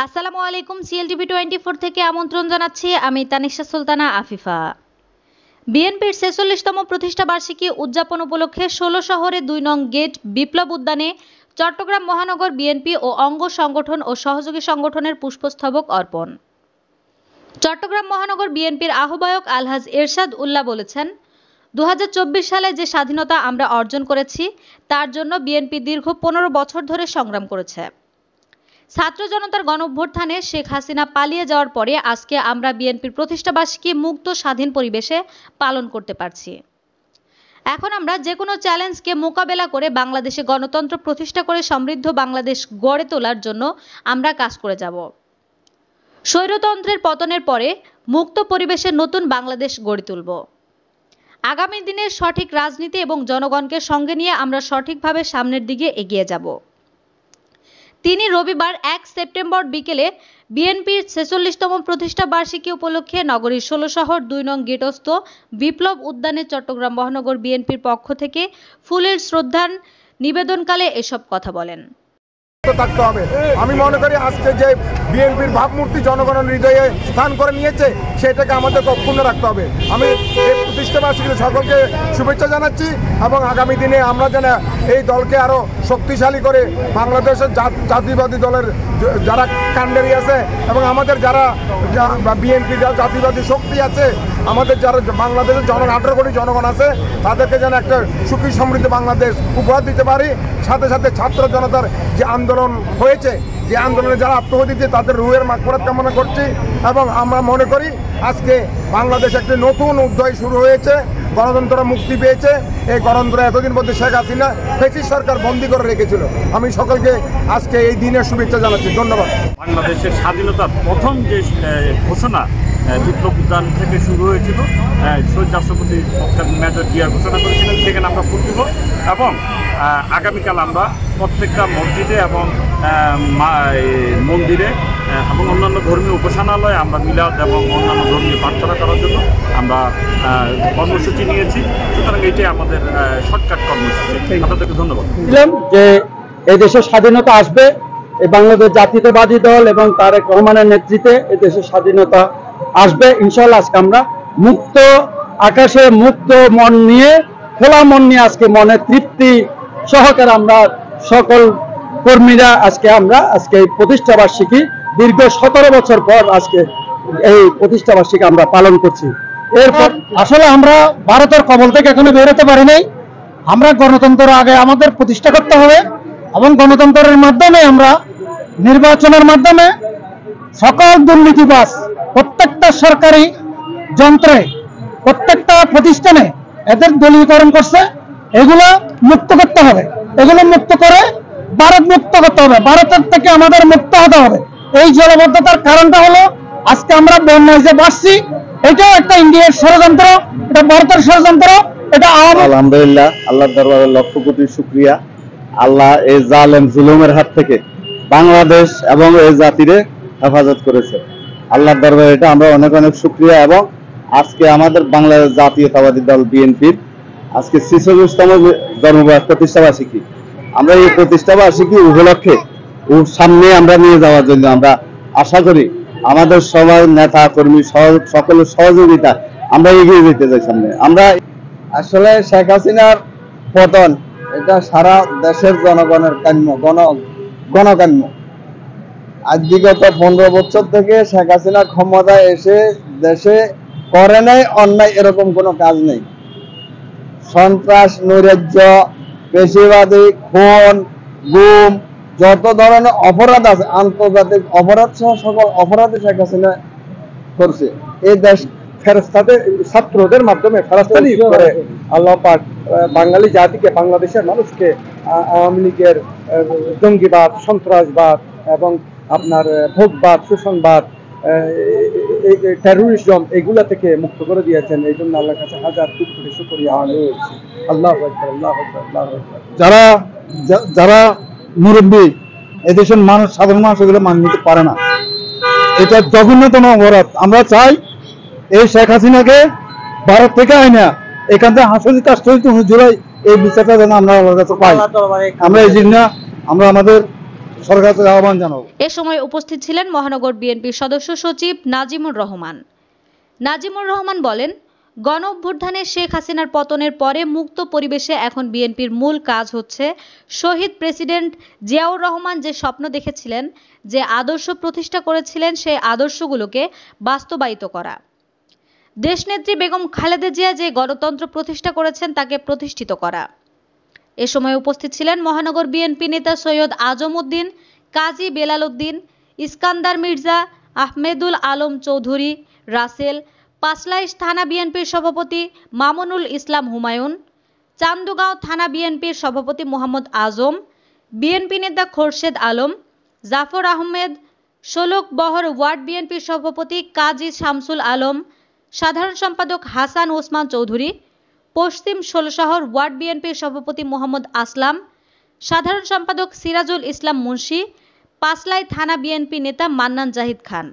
আসসালামু আলাইকুম। সিএলটিভি 24 থেকে আমন্ত্রণ জানাচ্ছি আমি তানিশা সুলতানা আফিফা। বিএনপির ৪৬তম প্রতিষ্ঠা বার্ষিকী উদযাপন উপলক্ষে ১৬ শহরে ২ নং গেট বিপ্লব উদ্যানে চট্টগ্রাম মহানগর বিএনপি ও অঙ্গ সংগঠন ও সহযোগী সংগঠনের পুষ্পস্তবক অর্পণ। চট্টগ্রাম মহানগর বিএনপির আহ্বায়ক আলহাজ এরশাদ উল্লাহ বলেছেন, ২০২৪ সালে যে স্বাধীনতা আমরা অর্জন করেছি তার জন্য বিএনপি দীর্ঘ ১৫ বছর ধরে সংগ্রাম করেছে। ছাত্র জনতার গণঅভ্যুত্থানে শেখ হাসিনা পালিয়ে যাওয়ার পরে আজকে আমরা বিএনপির প্রতিষ্ঠাবার্ষিকী মুক্ত স্বাধীন পরিবেশে পালন করতে পারছি। এখন আমরা যে কোনো চ্যালেঞ্জকে মোকাবেলা করে বাংলাদেশে গণতন্ত্র প্রতিষ্ঠা করে সমৃদ্ধ বাংলাদেশ গড়ে তোলার জন্য আমরা কাজ করে যাব। স্বৈরতন্ত্রের পতনের পরে মুক্ত পরিবেশে নতুন বাংলাদেশ গড়ে তুলব। আগামী দিনের সঠিক রাজনীতি এবং জনগণকে সঙ্গে নিয়ে আমরা সঠিকভাবে সামনের দিকে এগিয়ে যাব। তিনি রবিবার ১ সেপ্টেম্বর বিকেলে বিএনপির ৪৬তম প্রতিষ্ঠা বার্ষিকী উপলক্ষে নগরীর ১৬ শহর ২ নং গেটস্থ বিপ্লব উদ্যানে চট্টগ্রাম মহানগর বিএনপির পক্ষ থেকে ফুলের শ্রদ্ধা নিবেদনকালে এসব কথা বলেন। থাকতে হবে। আমি মনে করি আজকে যে বিএনপির ভাবমূর্তি জনগণের হৃদয়ে স্থান করে নিয়েছে সেটাকে আমাদের অক্ষুণ্ণ রাখতে হবে। আমি এই প্রতিষ্ঠা বার্ষিকীতে সকলকে শুভেচ্ছা জানাচ্ছি এবং আগামী দিনে আমরা যেন এই দলকে আরও শক্তিশালী করে বাংলাদেশের জাতীয়বাদী দলের যারা কাণ্ডারি আছে এবং আমাদের যারা বিএনপি যারা জাতীয়বাদী শক্তি আছে, আমাদের যারা বাংলাদেশের 18 কোটি জনগণ আছে তাদেরকে যেন একটা সুখী সমৃদ্ধ বাংলাদেশ উপহার দিতে পারি। সাথে সাথে ছাত্র জনতার যে আন্দোলন হয়েছে, যে আন্দোলনে যারা আত্মহত্যা দিচ্ছে তাদের রুহের মাগফিরাত কামনা করছি এবং আমরা মনে করি আজকে বাংলাদেশ একটি নতুন অধ্যায় শুরু হয়েছে। গণতন্ত্র মুক্তি পেয়েছে। এই গণতন্ত্র এতদিন মধ্যে শেখ হাসিনা ফ্যাসিস্ট সরকার বন্দী করে রেখেছিল। আমি সকলকে আজকে এই দিনের শুভেচ্ছা জানাচ্ছি। ধন্যবাদ। বাংলাদেশের স্বাধীনতার প্রথম যে ঘোষণা বিপ্লব উদ্যান থেকে শুরু হয়েছিল, শহীদ রাষ্ট্রপতি মেজর জিয়া ঘোষণা করেছিলেন, সেখানে আমরা ফুল দিব এবং আগামীকাল আমরা প্রত্যেকটা মসজিদে এবং মন্দিরে এবং অন্যান্য ধর্মীয় উপাসনালয়ে আমরা মিলাদ এবং অন্যান্য ধর্মীয় প্রার্থনা করার জন্য আমরা কর্মসূচি নিয়েছি। সুতরাং এটাই আমাদের শর্টকাট কর্মসূচি। আপনাদেরকে ধন্যবাদ। যে এই দেশের স্বাধীনতা আসবে, এই বাংলাদেশ জাতীয়তাবাদী দল এবং তারেক রহমানের নেতৃত্বে এই দেশের স্বাধীনতা আসবে ইনশাআল্লাহ। আজকে আমরা মুক্ত আকাশে মুক্ত মন নিয়ে, খোলা মন নিয়ে আজকে মনে তৃপ্তি সহকারে আমরা সকল কর্মীরা আজকে এই প্রতিষ্ঠা বার্ষিকী দীর্ঘ 17 বছর পর আজকে এই প্রতিষ্ঠা বার্ষিকী আমরা পালন করছি। এরপর আসলে আমরা ভারতের কবল থেকে এখনো বেরোতে পারি নাই। আমরা গণতন্ত্র আগে আমাদের প্রতিষ্ঠা করতে হবে এবং গণতন্ত্রের মাধ্যমে আমরা নির্বাচনের মাধ্যমে সকল দুর্নীতিবাজ প্রত্যেকটা সরকারি যন্ত্রে প্রত্যেকটা প্রতিষ্ঠানে এদের দলীয়করণ করছে, এগুলো মুক্ত করতে হবে। এগুলো মুক্ত করে ভারত মুক্ত করতে হবে, ভারতের থেকে আমাদের মুক্ত হতে হবে। এই জলবদ্ধতার কারণটা হলো আজকে আমরা বন্যায় যে বাঁচছি, এটাও একটা ইন্ডিয়ার ষড়যন্ত্র, এটা ভারতের ষড়যন্ত্র, এটা আলহামদুলিল্লাহ আল্লাহর দরবারে লক্ষ কোটি শুকরিয়া। আল্লাহ এই জালেম জুলুমের হাত থেকে বাংলাদেশ এবং এই জাতিরে হেফাজত করেছে। আল্লাহর দরবারে এটা আমরা অনেক অনেক শুকরিয়া। এবং আজকে আমাদের বাংলাদেশ জাতীয়তাবাদী দল বিএনপির আজকে ৪৬তম প্রতিষ্ঠা বার্ষিকী। আমরা এই প্রতিষ্ঠা বার্ষিকী উপলক্ষে সামনে আমরা নিয়ে যাওয়ার জন্য আমরা আশা করি আমাদের সবার নেতা কর্মী সকলের সহযোগিতা আমরা এগিয়ে যেতে চাই সামনে। আমরা আসলে শেখ হাসিনার পতন এটা সারা দেশের জনগণের কাম্য, গণকাম্য। আজ বিগত 15 বছর থেকে শেখ হাসিনা ক্ষমতায় এসে দেশে করে নাই অন্যায় এরকম কোনো কাজ নেই। সন্ত্রাস, নৈরাজ্য, পেশিবাদী, খুন, গুম, যত ধরনের অপরাধ আছে, আন্তর্জাতিক অপরাধ সহ সকল অপরাধে শেখ হাসিনা করছে। এই দেশ ফেরেশতাদের ছাত্রদের মাধ্যমে ফেরেশতানি করে আল্লাহ পাক বাঙালি জাতিকে, বাংলাদেশের মানুষকে আওয়ামী লীগের জঙ্গিবাদ, সন্ত্রাসবাদ এবং আপনার ভোগবাদ, শোষণবাদ, টেরোরিজম এগুলা থেকে মুক্ত করে দিয়েছেন। এই জন্য আল্লাহর কাছে হাজার কোটি শুকরিয়া। আল্লাহু আকবার, আল্লাহু আকবার, আল্লাহু আকবার। যারা মুরব্বী, এদেশের মানুষ, সাধারণ মানুষ এগুলো মানিয়ে নিতে পারে না। এটা জঘন্যতম অপরাধ। আমরা চাই এই শেখ হাসিনাকে ভারত থেকে আইনা এখান থেকে হাসিল কাস্টডিতে জুলাই এই বিচারটা যেন আমরা আল্লাহর কাছে পাই। আমরা এই জন্য আমরা আমাদের সরকার থেকে আহ্বান জানাবো। এ সময় উপস্থিত ছিলেন মহানগর বিএনপির সদস্য সচিব নাজিমুর রহমান। নাজিমুর রহমান বলেন, গণ অভ্যুত্থানে শেখ হাসিনার পতনের পরে মুক্ত পরিবেশে এখন বিএনপির মূল কাজ হচ্ছে শহীদ প্রেসিডেন্ট জিয়াউর রহমান যে স্বপ্ন দেখেছিলেন, যে আদর্শ প্রতিষ্ঠা করেছিলেন, সেই আদর্শগুলোকে বাস্তবায়িত করা। দেশনেত্রী বেগম খালেদা জিয়া যে গণতন্ত্র প্রতিষ্ঠা করেছেন তাকে প্রতিষ্ঠিত করা। এ সময় উপস্থিত ছিলেন মহানগর বিএনপি নেতা সৈয়দ আজম উদ্দিন, কাজী বেলাল উদ্দিন, ইস্কান্দার মির্জা, আহমেদুল আলম চৌধুরী, রাসেল, পাঁচলাইশ থানা বিএনপির সভাপতি মামুনুল ইসলাম হুমায়ুন, চান্দগাঁও থানা বিএনপির সভাপতি মোহাম্মদ আজম, বিএনপি নেতা খোরশেদ আলম, জাফর আহমেদ, ষোলক বহর ওয়ার্ড বিএনপির সভাপতি কাজী শামসুল আলম, সাধারণ সম্পাদক হাসান ওসমান চৌধুরী, পশ্চিম ষোলশহর ওয়ার্ড বিএনপির সভাপতি মোহাম্মদ আসলাম, সাধারণ সম্পাদক সিরাজুল ইসলাম মুন্সি, পাঁচলাই থানা বিএনপি নেতা মান্নান জাহিদ খান।